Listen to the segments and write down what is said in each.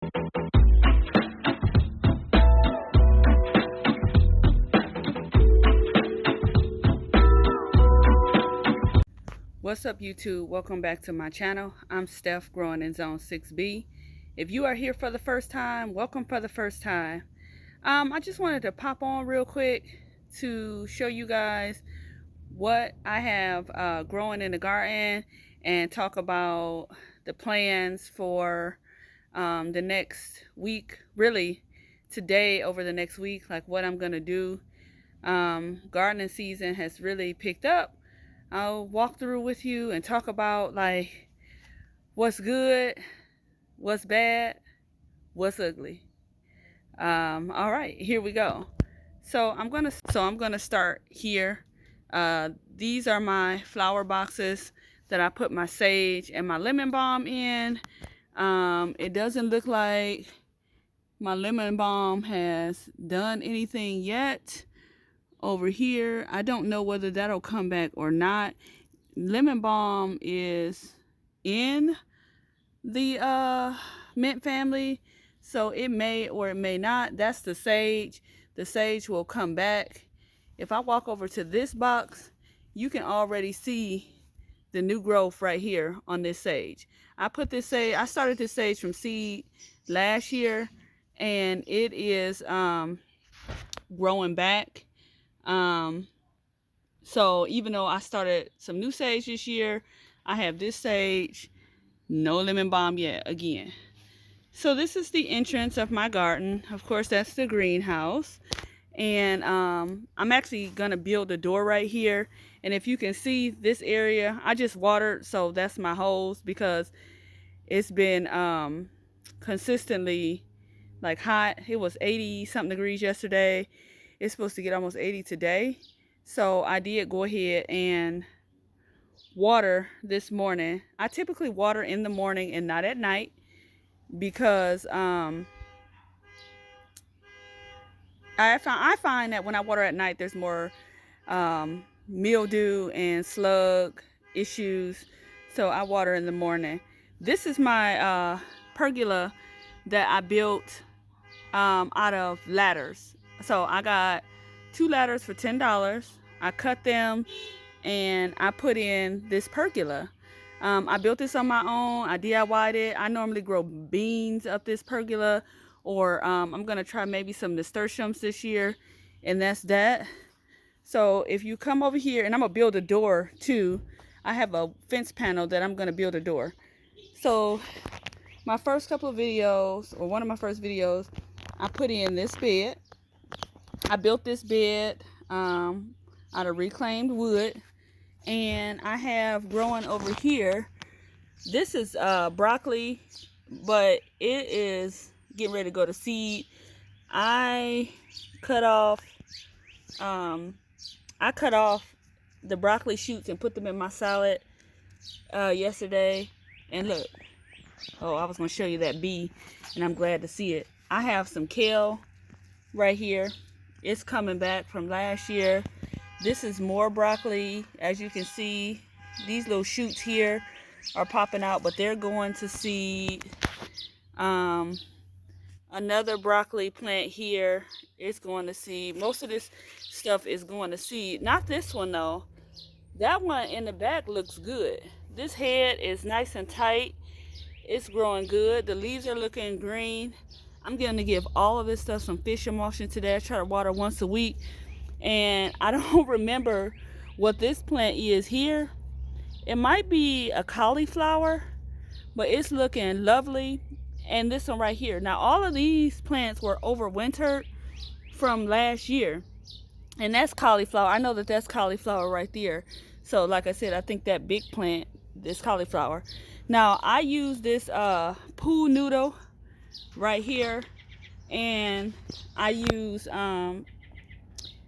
What's up, YouTube? Welcome back to my channel. I'm Steph, growing in Zone 6B. If you are here for the first time, welcome for the first time. I just wanted to pop on real quick to show you guys what I have growing in the garden and talk about the plans for the next week, really today over the next week, like what I'm gonna do. Gardening season has really picked up. I'll walk through with you and talk about like what's good, what's bad, what's ugly. All right, here we go. So I'm gonna start here. These are my flower boxes that I put my sage and my lemon balm in. It doesn't look like my lemon balm has done anything yet. Over here, I don't know whether that'll come back or not. Lemon balm is in the mint family, so it may or it may not. That's the sage. The sage will come back. If I walk over to this box, you can already see the new growth right here on this sage. I started this sage from seed last year, and it is growing back. So even though I started some new sage this year, I have this sage, no lemon balm yet again. So this is the entrance of my garden. Of course, that's the greenhouse. And I'm actually gonna build a door right here. And if you can see this area, I just watered, so that's my hose, because it's been consistently like hot. It was 80 something degrees yesterday. It's supposed to get almost 80 today. So I did go ahead and water this morning. I typically water in the morning and not at night, because I find that when I water at night, there's more mildew and slug issues. So I water in the morning. This is my pergola that I built out of ladders. So I got 2 ladders for $10. I cut them and I put in this pergola. I built this on my own. I DIY'd it. I normally grow beans up this pergola, or I'm gonna try maybe some nasturtiums this year, and that's that. So if you come over here, and I'm gonna build a door too. I have a fence panel that I'm gonna build a door. So my first couple of videos, or one of my first videos, I put in this bed. I built this bed out of reclaimed wood, and I have growing over here, this is broccoli, but it is getting ready to go to seed. I cut off the broccoli shoots and put them in my salad yesterday, and look, oh, I was going to show you that bee, and I'm glad to see it. I have some kale right here. It's coming back from last year. This is more broccoli. As you can see, these little shoots here are popping out, but they're going to seed. Another broccoli plant here is going to seed. Most of this stuff is going to seed. Not this one though. That one in the back looks good. This head is nice and tight. It's growing good. The leaves are looking green. I'm going to give all of this stuff some fish emulsion today. I try to water once a week. And I don't remember what this plant is here. It might be a cauliflower, but it's looking lovely. And this one right here. Now, all of these plants were overwintered from last year. And that's cauliflower. I know that that's cauliflower right there. So, like I said, I think that big plant is cauliflower. Now, I use this pool noodle right here, and I use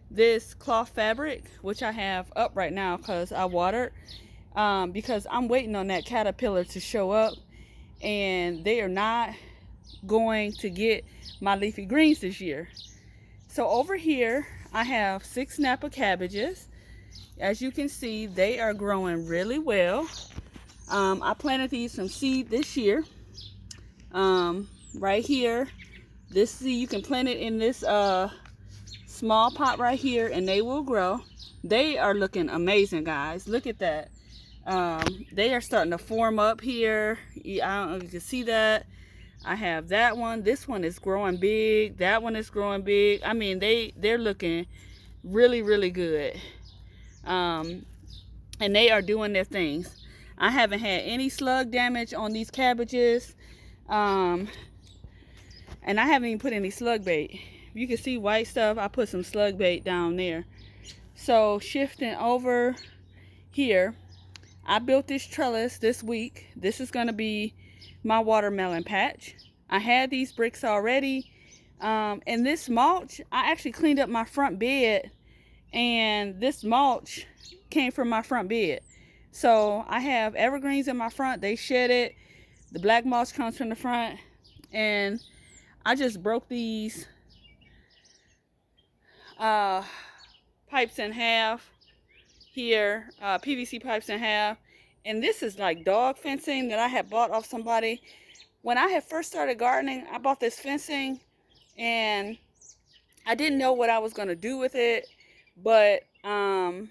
this cloth fabric, which I have up right now because I watered, because I'm waiting on that caterpillar to show up, and they are not going to get my leafy greens this year. So over here I have 6 Napa cabbages. As you can see, they are growing really well. I planted these from seed this year. right here. This, see, you can plant it in this small pot right here and they will grow. They are looking amazing, guys. Look at that. They are starting to form up here. I don't know if you can see that. I have that one. This one is growing big. That one is growing big. I mean, they're looking really, really good. And they are doing their things. I haven't had any slug damage on these cabbages. And I haven't even put any slug bait. You can see white stuff. I put some slug bait down there. So shifting over here, I built this trellis this week. This is going to be my watermelon patch. I had these bricks already. And this mulch, I actually cleaned up my front bed. And this mulch came from my front bed. So I have evergreens in my front. They shed it. The black mulch comes from the front. And I just broke these pipes in half here, PVC pipes in half. And this is like dog fencing that I had bought off somebody. When I had first started gardening, I bought this fencing and I didn't know what I was going to do with it, but I'm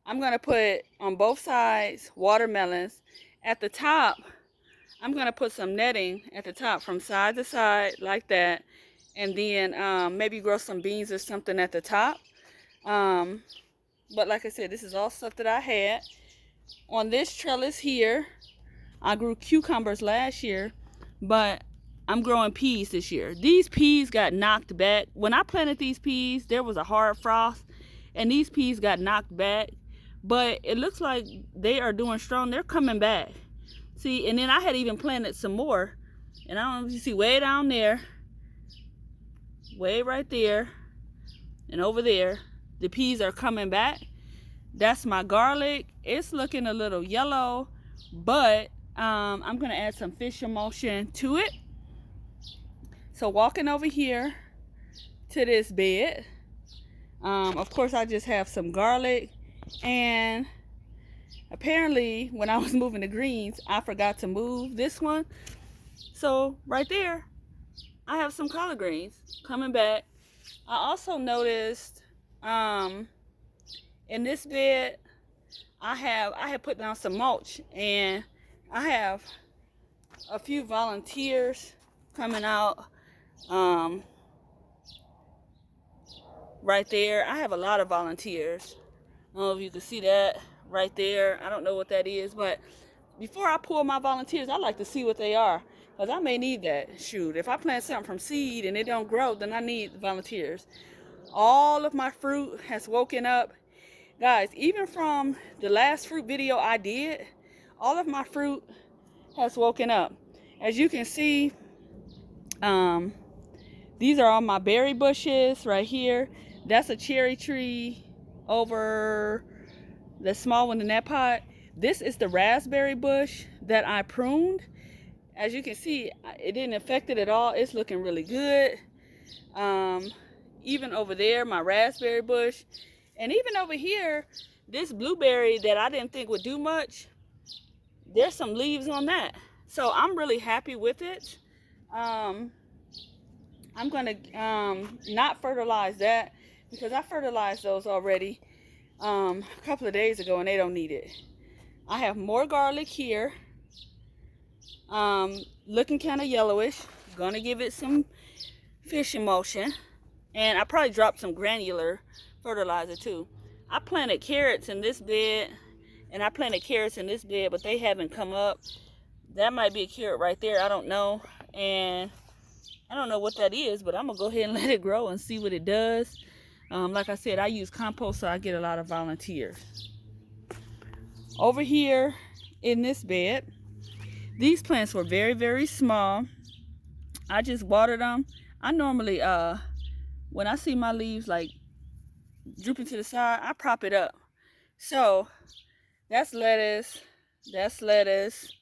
going to put on both sides watermelons. At the top, I'm going to put some netting at the top from side to side like that, and then maybe grow some beans or something at the top. But like I said, this is all stuff that I had. On this trellis here, I grew cucumbers last year, but I'm growing peas this year. These peas got knocked back. When I planted these peas, there was a hard frost, and these peas got knocked back. But it looks like they are doing strong. They're coming back. See, and then I had even planted some more. And I don't know if you see way down there, way right there, and over there, the peas are coming back. That's my garlic. It's looking a little yellow, but I'm going to add some fish emulsion to it. So walking over here to this bed, of course I just have some garlic, and apparently when I was moving the greens, I forgot to move this one. So right there, I have some collard greens coming back. I also noticed in this bed, I have put down some mulch, and I have a few volunteers coming out right there. I have a lot of volunteers. I don't know if you can see that right there. I don't know what that is, but before I pull my volunteers, I like to see what they are, because I may need that. Shoot, if I plant something from seed and it don't grow, then I need volunteers. All of my fruit has woken up. Guys, even from the last fruit video I did, all of my fruit has woken up. As you can see, these are all my berry bushes right here. That's a cherry tree over the small one in that pot. This is the raspberry bush that I pruned. As you can see, it didn't affect it at all. It's looking really good. Even over there, my raspberry bush. And even over here, this blueberry that I didn't think would do much, there's some leaves on that. So I'm really happy with it. I'm gonna not fertilize that, because I fertilized those already a couple of days ago and they don't need it. I have more garlic here, looking kind of yellowish. Gonna give it some fish emulsion, and I probably dropped some granular fertilizer too. I planted carrots in this bed, and I planted carrots in this bed, but they haven't come up. That might be a carrot right there, I don't know, and I don't know what that is, but I'm gonna go ahead and let it grow and see what it does. Like I said, I use compost, so I get a lot of volunteers. Over here in this bed, these plants were very, very small. I just watered them. I normally, when I see my leaves like drooping to the side, I prop it up. So that's lettuce. That's lettuce.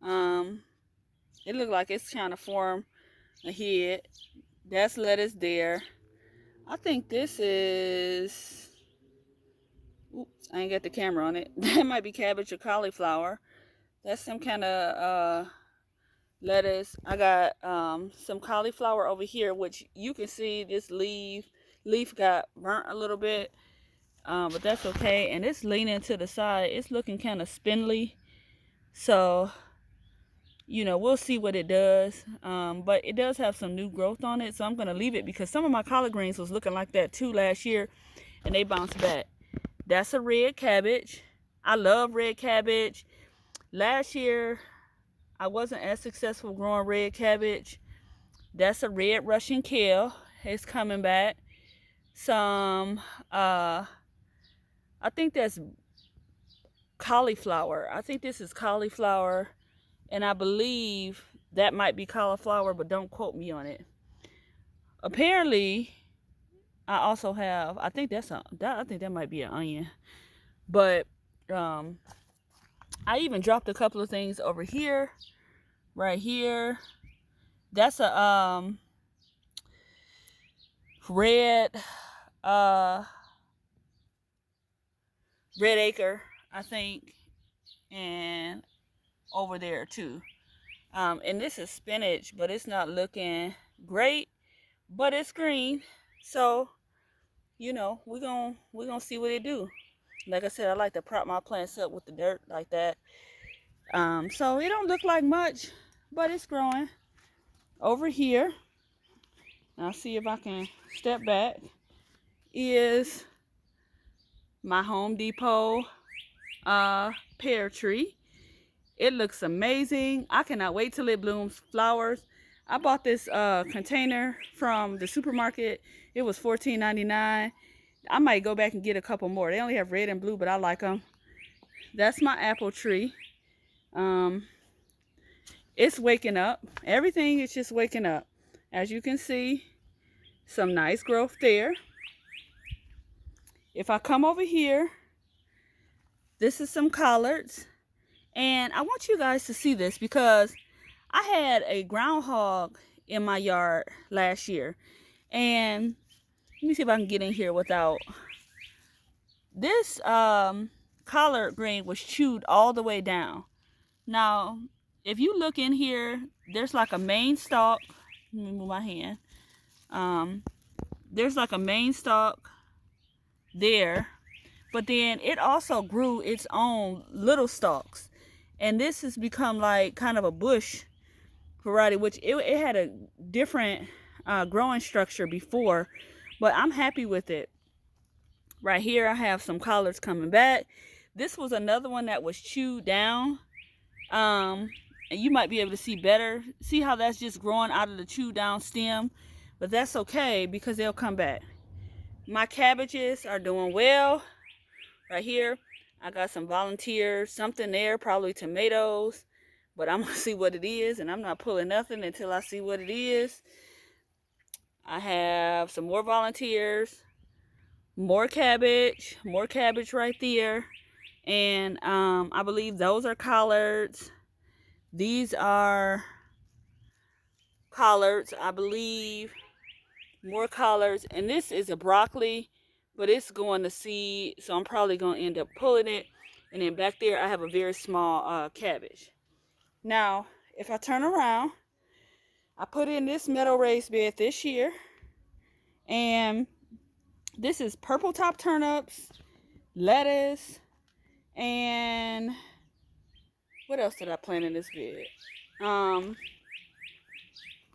It looked like it's trying to form a head. That's lettuce there. I think this is, oops, I ain't got the camera on it. That might be cabbage or cauliflower. That's some kind of lettuce. I got some cauliflower over here, which you can see this leaf got burnt a little bit, but that's okay. And it's leaning to the side. It's looking kind of spindly, so you know, we'll see what it does. But it does have some new growth on it, so I'm gonna leave it because some of my collard greens was looking like that too last year, and they bounced back. That's a red cabbage. I love red cabbage. Last year I wasn't as successful growing red cabbage. That's a red Russian kale. It's coming back. Some I think that's cauliflower. I think this is cauliflower, and I believe that might be cauliflower, but don't quote me on it. Apparently I also have, I think that might be an onion. But I even dropped a couple of things over here, right here. That's a red acre, I think, and over there too. And this is spinach, but it's not looking great, but it's green. So, you know, we're gonna see what it do. Like I said, I like to prop my plants up with the dirt like that. So it don't look like much, but it's growing. Over here, I'll see if I can step back, is my Home Depot pear tree. It looks amazing. I cannot wait till it blooms flowers. I bought this container from the supermarket. It was $14.99. I might go back and get a couple more. They only have red and blue, but I like them. That's my apple tree. It's waking up. Everything is just waking up. As you can see, some nice growth there. If I come over here, this is some collards. And I want you guys to see this because I had a groundhog in my yard last year. And let me see if I can get in here without. This collard green was chewed all the way down. Now, if you look in here, there's like a main stalk. Let me move my hand. There's like a main stalk there. But then it also grew its own little stalks. And this has become like kind of a bush variety, which it had a different growing structure before, but I'm happy with it. Right here I have some collards coming back. This was another one that was chewed down, and you might be able to see better. See how that's just growing out of the chewed down stem, but that's okay because they'll come back. My cabbages are doing well. Right here I got some volunteers, something there, probably tomatoes, but I'm gonna see what it is, and I'm not pulling nothing until I see what it is. I have some more volunteers, more cabbage right there, and I believe those are collards. These are collards, I believe. More collards, and this is a broccoli, but it's going to seed, so I'm probably going to end up pulling it. And then back there I have a very small cabbage. Now if I turn around, I put in this meadow raised bed this year, and this is purple top turnips, lettuce, and what else did I plant in this bed?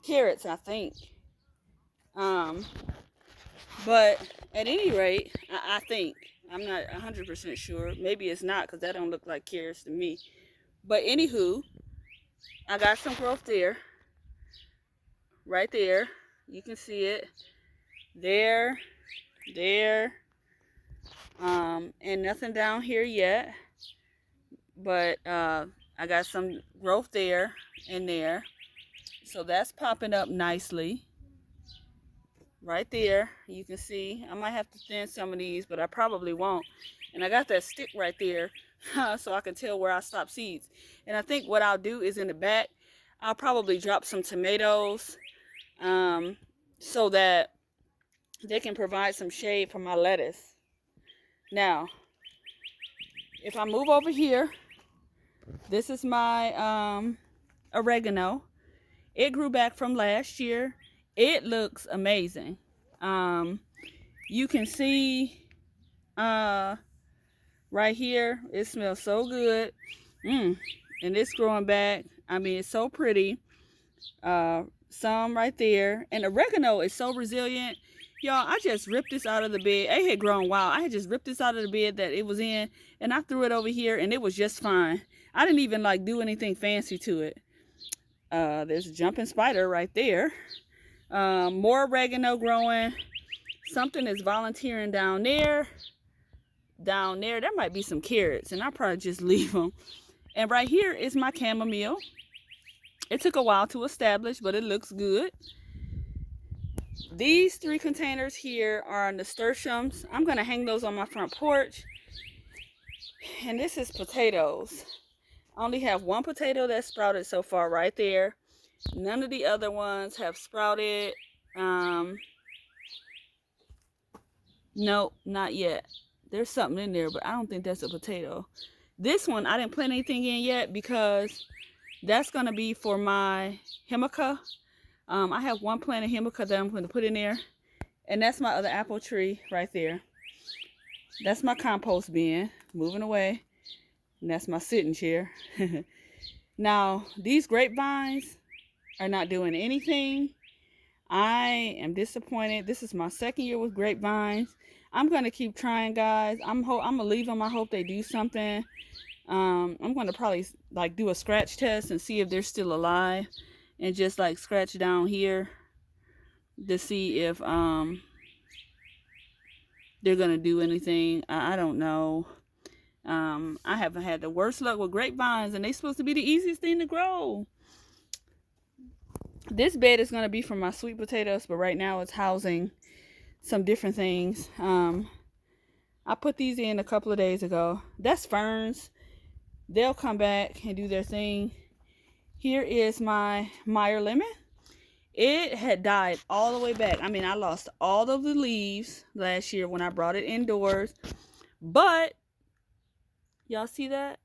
Carrots, I think. But at any rate, I think, I'm not 100% sure. Maybe it's not, because that don't look like carrots to me. But anywho, I got some growth there. Right there. You can see it. There. And nothing down here yet. But I got some growth there and there. So that's popping up nicely. Right there, you can see. I might have to thin some of these, but I probably won't. And I got that stick right there so I can tell where I stop seeds. And I think what I'll do is in the back, I'll probably drop some tomatoes so that they can provide some shade for my lettuce. Now, if I move over here, this is my oregano. It grew back from last year. It looks amazing. You can see right here, it smells so good. And it's growing back. I mean, it's so pretty. Some right there. And oregano is so resilient. Y'all, I just ripped this out of the bed. It had grown wild. I had just ripped this out of the bed that it was in, and I threw it over here, and it was just fine. I didn't even like do anything fancy to it. There's a jumping spider right there. More oregano growing. Something is volunteering down there. Down there might be some carrots, and I'll probably just leave them. And right here is my chamomile. It took a while to establish, but it looks good. These 3 containers here are nasturtiums. I'm going to hang those on my front porch. And this is potatoes. I only have 1 potato that's sprouted so far right there. None of the other ones have sprouted. Nope, not yet. There's something in there, but I don't think that's a potato. This one, I didn't plant anything in yet because that's going to be for my Himika. I have 1 plant of Himika that I'm going to put in there. And that's my other apple tree right there. That's my compost bin. Moving away. And that's my sitting chair. Now, these grapevines are not doing anything. I am disappointed. This is my 2nd year with grapevines. I'm going to keep trying, guys. I'm going to leave them. I hope they do something. I'm going to probably like do a scratch test and see if they're still alive. And just like scratch down here to see if they're going to do anything. I don't know. I haven't had the worst luck with grapevines, and they're supposed to be the easiest thing to grow. This bed is going to be for my sweet potatoes, but right now it's housing some different things. I put these in a couple of days ago. That's ferns. They'll come back and do their thing. Here is my Meyer lemon. It had died all the way back. I mean, I lost all of the leaves last year when I brought it indoors. But, y'all see that?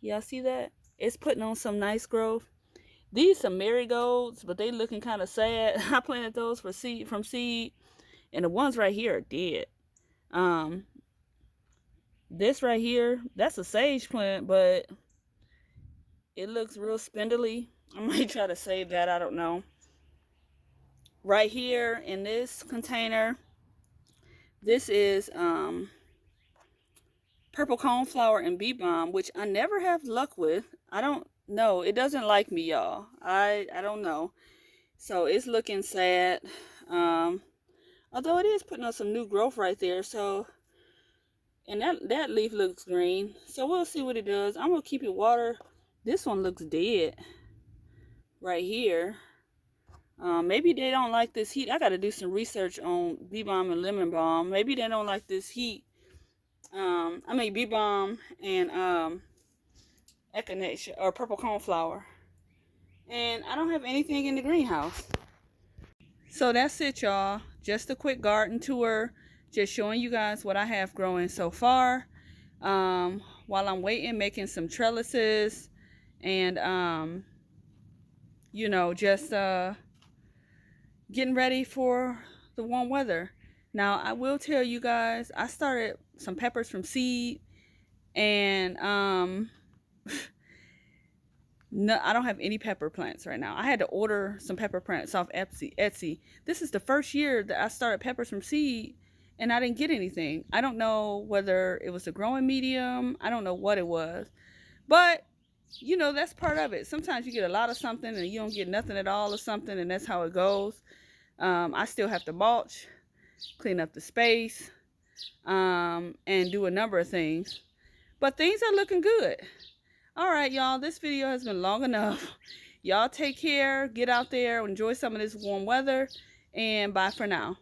Y'all see that? It's putting on some nice growth. These some marigolds, but they looking kind of sad. I planted those from seed. And the ones right here are dead. This right here, that's a sage plant, but it looks real spindly. I might try to save that. I don't know. Right here in this container, this is purple coneflower and bee balm, which I never have luck with. I don't know. It doesn't like me, y'all. I don't know. So it's looking sad. Although it is putting on some new growth right there. So, and that leaf looks green. So we'll see what it does. I'm going to keep it water. This one looks dead right here. Maybe they don't like this heat. I got to do some research on bee balm and lemon balm. Maybe they don't like this heat. I mean bee balm and echinacea or purple coneflower. And I don't have anything in the greenhouse. So that's it, y'all. Just a quick garden tour. Just showing you guys what I have growing so far. While I'm waiting, making some trellises. And, you know, just getting ready for the warm weather. Now, I will tell you guys, I started some peppers from seed. And, no, I don't have any pepper plants right now. I had to order some pepper plants off Etsy. This is the first year that I started peppers from seed, and I didn't get anything. I don't know whether it was a growing medium. I don't know what it was. But, you know, that's part of it. Sometimes you get a lot of something and you don't get nothing at all or something, and that's how it goes. I still have to mulch, clean up the space, and do a number of things. But things are looking good. All right, y'all, this video has been long enough. Y'all take care, get out there, enjoy some of this warm weather, and bye for now.